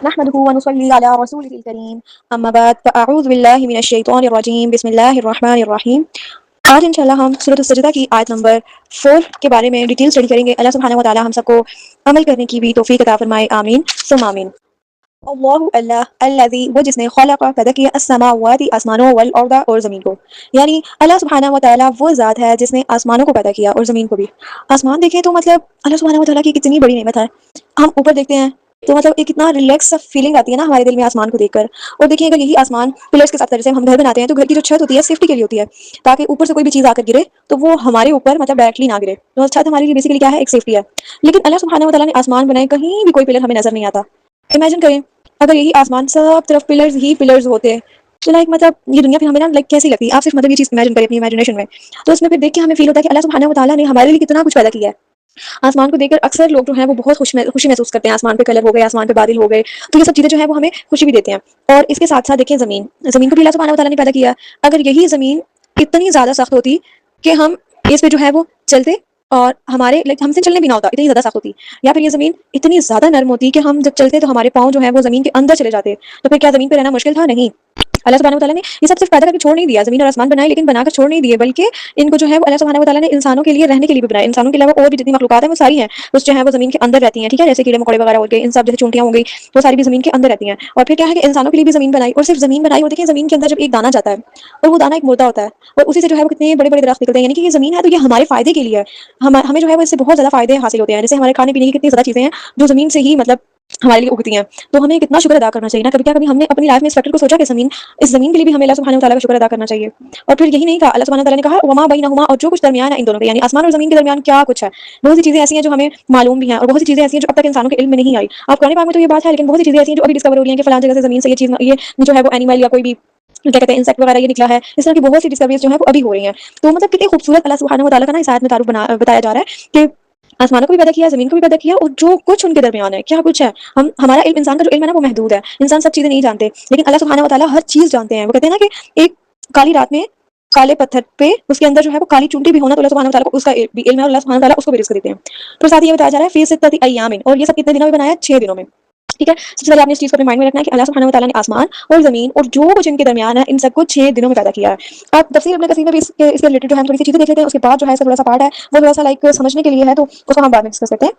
نحمده ونصلي على رسوله الكريم اما بعد فاعوذ بالله من الشیطان الرجیم بسم اللہ الرحمن الرحیم. آج انشاءاللہ ہم سورۃ السجدہ کی آیت نمبر 4 کے بارے میں ڈیٹیل اسٹڈی کریں گے. اللہ سبحانہ و تعالی ہم سب کو عمل کرنے کی بھی توفیق عطا فرمائے, آمین ثم آمین. اللہ اللہ الذی, وہ جس نے خلق پیدا کیا السماوات آسمانوں والارض اور زمین کو, یعنی اللہ سبحانہ و تعالی وہ ذات ہے جس نے آسمانوں کو پیدا کیا اور زمین کو بھی. آسمان دیکھیں تو مطلب اللہ سبحانہ و تعالی کی کتنی بڑی نعمت ہے. ہم اوپر دیکھتے ہیں تو مطلب ایک اتنا ریلیکس فیلنگ آتی ہے نا ہمارے دل میں آسمان کو دیکھ کر. اور دیکھیں اگر یہی آسمان پلرس کے ساتھ طرح سے ہم گھر بناتے ہیں تو گھر کی جو چھت ہوتی ہے سیفٹی کے لیے ہوتی ہے, تاکہ اوپر سے کوئی بھی چیز آ کر گرے تو وہ ہمارے اوپر مطلب ڈائریکٹلی نہ گرے. تو چھت ہمارے لیے بیسیکلی کیا ہے, ایک سیفٹی ہے. لیکن اللہ سبحانہ و تعالی نے آسمان بنائے, کہیں بھی کوئی پلر ہمیں نظر نہیں آتا. امیجن کریں اگر یہی آسمان سب طرف پلرز ہی پلرز ہوتے تو لائک مطلب یہ دنیا پھر ہمیں نا لائک کیسی لگتی ہے. آپ صرف مطلب یہ چیز امیجن کریں اپنی امیجنیشن میں, تو اس میں پھر دیکھ کے ہمیں فیل ہوتا ہے کہ اللہ سبحانہ و تعالی نے ہمارے لیے کتنا کچھ پیدا کیا ہے. آسمان کو دیکھ کر اکثر لوگ جو ہیں وہ بہت خوشی محسوس کرتے ہیں. آسمان پہ کلر ہو گئے, آسمان پہ بادل ہو گئے, تو یہ سب چیزیں جو ہیں وہ ہمیں خوشی بھی دیتے ہیں. اور اس کے ساتھ ساتھ دیکھیں زمین کو بھی اللہ سبحانہ و تعالی نے پیدا کیا. اگر یہی زمین اتنی زیادہ سخت ہوتی کہ ہم اس پہ جو ہے وہ چلتے اور ہمارے لائک ہم سے چلنے بھی نہ ہوتا, اتنی زیادہ سخت ہوتی, یا پھر یہ زمین اتنی زیادہ نرم ہوتی کہ ہم جب چلتے تو ہمارے پاؤں جو ہے وہ زمین کے اندر چلے جاتے, تو پھر کیا زمین پہ رہنا مشکل تھا؟ نہیں. اللہ سبحانہ و تعالی نے یہ سب صرف پیدا کر کے چھوڑ نہیں دیا, زمین اور آسمان بنائے لیکن بنا کر چھوڑ نہیں دیے, بلکہ ان کو جو ہے وہ اللہ سبحانہ و تعالی نے انسانوں کے لیے رہنے کے لیے بھی بنایا. انسانوں کے علاوہ اور بھی جتنی مخلوقات ہیں وہ ساری ہیں اس جو ہے وہ زمین کے اندر رہتی ہیں, ٹھیک ہے, جیسے کیڑے مکوڑے وغیرہ ہو گئے, ان سب جیسے چونٹیاں ہو گئی, وہ ساری بھی زمین کے اندر رہتی ہیں. اور پھر کیا ہے کہ انسانوں کے لیے بھی زمین بنائی, اور صرف زمین بنائی, اور دیکھیں زمین کے اندر جب ایک دانہ جاتا ہے اور وہ دانہ ایک مردہ ہوتا ہے, اور اسی سے جو ہے وہ کتنے بڑے بڑے درخت نکلتے ہیں. یعنی کہ یہ زمین ہے تو یہ ہمارے فائدے کے لیے ہے. ہمیں جو ہے وہ اس سے بہت زیادہ فائدے حاصل ہوتے ہیں. جیسے ہمارے کھانے پینے کی کتنی زیادہ چیزیں ہیں جو زمین سے ہی مطلب ہمارے لیے اگتی ہیں, تو ہمیں کتنا شکر ادا کرنا چاہیے نا. کبھی ہم نے اپنی لائف میں اس فیکٹر کو سوچا کہ اس زمین کے لیے بھی ہمیں اللہ سبحانہ و تعالی کا شکر ادا کرنا چاہیے. اور پھر یہی نہیں کہا, اللہ سبحانہ و تعالی نے کہا وما بینہما, اور جو کچھ درمیان ہے ان دونوں کے, یعنی آسمان اور زمین کے درمیان کیا کچھ ہے. بہت سی چیزیں ایسی ہیں جو ہمیں معلوم بھی ہیں, اور بہت سی چیزیں ایسی ہیں جو اب تک انسانوں کے علم میں نہیں آئی. آپ قرآن پاک میں تو یہ بات ہے, لیکن بہت سی چیزیں ایسی ہیں جو ابھی ڈسکور ہو رہی ہیں کہ فلاں جگہ سے زمین سے یہ چیز, یہ جو ہے وہ اینیمل یا کوئی بھی کیا کہتے ہیں انسیکٹ وغیرہ یہ نکلا ہے. اس طرح کی بہت سی ڈسکوریز جو ہیں وہ ابھی ہو رہی ہیں. تو مطلب کتنی خوبصورت اللہ سبحانہ و تعالی کا نا اس آیت میں تعارف بتایا جا رہا ہے کہ آسمانوں کو بھی پیدا کیا, زمین کو بھی پیدا کیا, اور جو کچھ ان کے درمیان ہے کیا کچھ ہے. ہمارا علم, انسان کا جو علم ہے نا وہ محدود ہے, انسان سب چیزیں نہیں جانتے, لیکن اللہ سبحانہ و تعالی ہر چیز جانتے ہیں. وہ کہتے ہیں نا کہ ایک کالی رات میں کالے پتھر پہ اس کے اندر جو ہے وہ کالی چونٹی بھی ہونا, تو اللہ سبحانہ و تعالی کو اس کا بھی علم ہے, اور اللہ سبحانہ و تعالی اس کو بھی رزق دیتے ہیں. تو ساتھ یہ بتایا جا رہا ہے فی ستۃ ایام, اور یہ سب کتنے دنوں میں بنایا, 6 دنوں میں. ٹھیک ہے, سب سے پہلے آپ نے اس چیز کو اپنے مائنڈ میں رکھنا ہے کہ اللہ سبحانہ و تعالی نے آسمان اور زمین اور جو کچھ ان کے درمیان ہے ان سب کو 6 دنوں میں پیدا کیا ہے. آپ تفسیر ابن کثیر میں بھی اس کے ریلیٹڈ جو ہے ہم تھوڑی سی چیزیں دیکھ لیتے ہیں. اس کے بعد جو ہے تھوڑا سا پارٹ ہے وہ تھوڑا سا لائک سمجھنے کے لیے ہے, تو اس کو ہم بعد میں ڈسکس کرتے ہیں.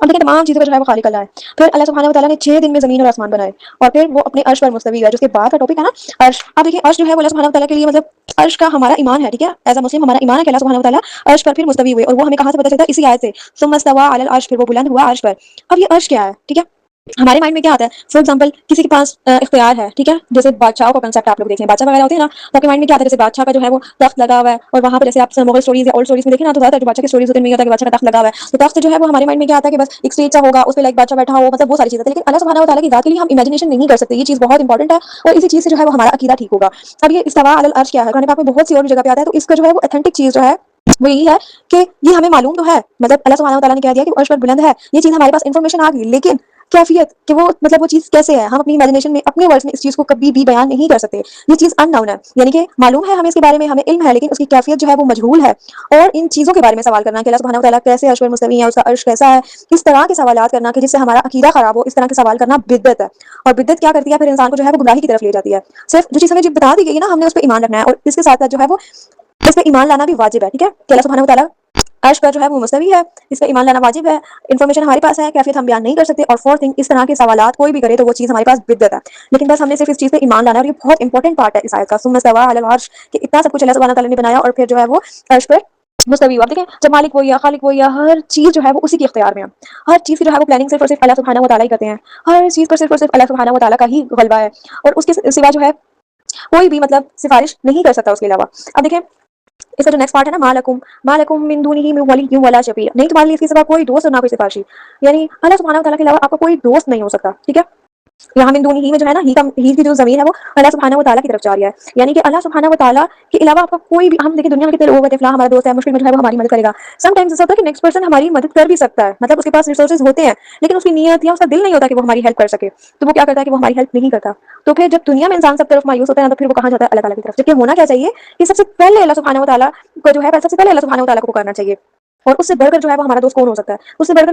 اب دیکھیں تمام چیزوں کا جو ہے وہ خالق اللہ ہے. پھر اللہ سبحانہ و تعالی نے 6 دن میں زمین اور آسمان بنائے, اور پھر وہ اپنے عرش پر مستوی ہے, جو اس کے بعد کا ٹاپک ہے نا عرش. اب دیکھیں عرش جو ہے وہ اللہ سبحانہ و تعالی کے لیے مطلب عرش کا ہمارا ایمان ہے, ٹھیک ہے, ایز اے مسلم ہمارا ایمان ہے کہ اللہ سبحانہ و تعالی عرش پر پھر مستوی ہوئے. اور وہ ہمیں کہاں سے پتہ چلتا ہے, اسی آیت سے ثم استوى علی العرش, پھر وہ بلند ہوا عرش پر. اب یہ عرش کیا ہے, ٹھیک ہے, ہمارے مائنڈ میں کیا آتا ہے. فار ایگزامپل کسی کے پاس اختیار ہے, ٹھیک ہے, جیسے بادشاہوں کا کنسیپٹ آپ لوگ دیکھیں, بادشاہ وغیرہ ہوتے ہیں نا, تو آپ کے مائنڈ میں کیا آتا ہے, جیسے بادشاہ کا جو ہے وہ تخت لگا ہوا ہے, اور وہاں پر جیسے آپ مغل اسٹوریز یا اولڈ اسٹوریز میں دیکھیں نا, تو زیادہ تر جو بادشاہ کی اسٹوریز ہوتی ہیں ہوتا ہے کہ بادشاہ کا تخت لگا ہوا ہے. تو تخت جو ہے وہ ہمارے مائنڈ میں کیا آتا ہے کہ بس ایک اسٹیج سا ہوگا, اس پہ لائک بادشاہ بیٹھا ہو, مطلب وہ ساری چیزیں. لیکن اللہ سبحانہ و تعالی کی ذات کے لیے ہم امیجنیشن نہیں کر سکتے, یہ چیز بہت انپورٹنٹ ہے, اور اسی چیز سے جو ہے وہ ہمارا عقیدہ ٹھیک ہوگا. اب یہ استوا علی العرش کیا ہے, قرآن پاک میں بہت سی اور بھی جگہ پہ آتا ہے, تو اس کا جو ہے وہ اتھینٹک چیز جو ہے وہ یہی ہے کہ یہ ہمیں معلوم تو ہے, مطلب اللہ سبحانہ و تعالی نے کہہ دیا کہ عرش پر بلند ہے, یہ چیز ہمارے پاس انفارمیشن آ گئی, لیکن کیفیت کہ وہ مطلب وہ چیز کیسے ہے, ہم اپنی امیجنیشن میں اپنے ورڈز میں اس چیز کو کبھی بھی بیان نہیں کر سکتے. یہ چیز ان نون ہے, یعنی کہ معلوم ہے ہمیں اس کے بارے میں, ہمیں علم ہے, لیکن اس کی کیفیت جو ہے وہ مجہول ہے. اور ان چیزوں کے بارے میں سوال کرنا کہ اللہ سبحانہ و تعالی کیسے عرش پر مستوی ہے, اس کا عرش کیسا ہے, اس طرح کے سوالات کرنا کہ جس سے ہمارا عقیدہ خراب ہو, اس طرح کے سوال کرنا بدعت ہے. اور بدعت کیا کرتی ہے, پھر انسان کو جو ہے وہ گمراہی کی طرف لے جاتی ہے. صرف جو چیز ہمیں بتا دی گئی ہے نا, ہم نے اس پہ ایمان رکھنا ہے, اور اس کے ساتھ ساتھ جو ہے وہ اس پہ ایمان لانا بھی واجب ہے. ٹھیک ہے, کہ اللہ سبحانہ و تعالی عرش پر جو ہے وہ مستوی ہے, اس پہ ایمان لانا واجب ہے. انفارمیشن ہمارے پاس ہے, کیفیت ہم بیان نہیں کر سکتے. اور فورتھ تھنگ, اس طرح کے سوالات کوئی بھی کرے تو وہ چیز ہمارے پاس بدعت ہے. لیکن بس ہم نے صرف اس چیز پہ ایمان لانا ہے, اور یہ بہت انپورٹنٹ پارٹ ہے اس آیت کا, ثم استوى علی العرش, کہ اتنا سب کچھ اللہ سبحانہ و تعالی نے بنایا, اور پھر جو ہے وہ عرش پر مستوی ہوا. دیکھیں جب مالک وہی ہے, خالق وہی ہے, ہر چیز جو ہے وہ اسی کے اختیار میں ہے. ہر چیز کی جو ہے وہ پلاننگ صرف اور صرف اللہ سبحانہ و تعالی ہی کرتے ہیں. ہر چیز پر صرف اور صرف اللہ سبحانہ و تعالی کا ہی غلبہ ہے, اور اس کے سوا جو ہے کوئی بھی مطلب سفارش نہیں کر سکتا اس کے علاوہ. اب دیکھیں اس کا جو نیکسٹ پارٹ ہے نا, مالکم من دونہ من ولی ولا شفیع, نہیں تمہارے لیے اس کے سوا کوئی دوست اور نہ کوئی سفارشی. یعنی اللہ سبحانہ و تعالی کے علاوہ آپ کا کوئی دوست نہیں ہو سکتا. ٹھیک ہے, یہاں من دونہ میں جو ہے نا, ہی کی جو ضمیر ہے وہ اللہ سبحانہ و تعالی کی طرف جا رہی ہے. یعنی کہ اللہ سبحانہ و تعالی کے علاوہ آپ کا کوئی بھی, ہم دیکھیں دنیا میں کتنے لوگ ہوتے ہیں, فلاں ہمارا دوست ہے, مشکل میں جو ہے وہ ہماری مدد کرے گا. سم ٹائمز ایسا ہوتا ہے کہ نیکسٹ پرسن ہماری مدد کر بھی سکتا ہے, مطلب اس کے پاس ریسورسز ہوتے ہیں, لیکن اس کی نیت یا اس کا دل نہیں ہوتا کہ وہ ہماری ہیلپ کر سکے, تو وہ کیا کرتا ہے کہ وہ ہماری ہیلپ نہیں کرتا. تو پھر جب دنیا میں انسان سب طرف مایوس ہوتا ہے, تو پھر وہ کہاں جاتا ہے, اللہ تعالی کی طرف. جبکہ ہونا کیا چاہیے کہ سب سے پہلے اللہ سبحانہ و تعالی کو جو ہے, سب سے پہلے اللہ سبحانہ و تعالی کو پکارنا چاہیے. اور اس سے بڑھ کر جو ہے وہ ہمارا دوست کون ہو سکتا ہے, اس سے بڑھ کر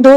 2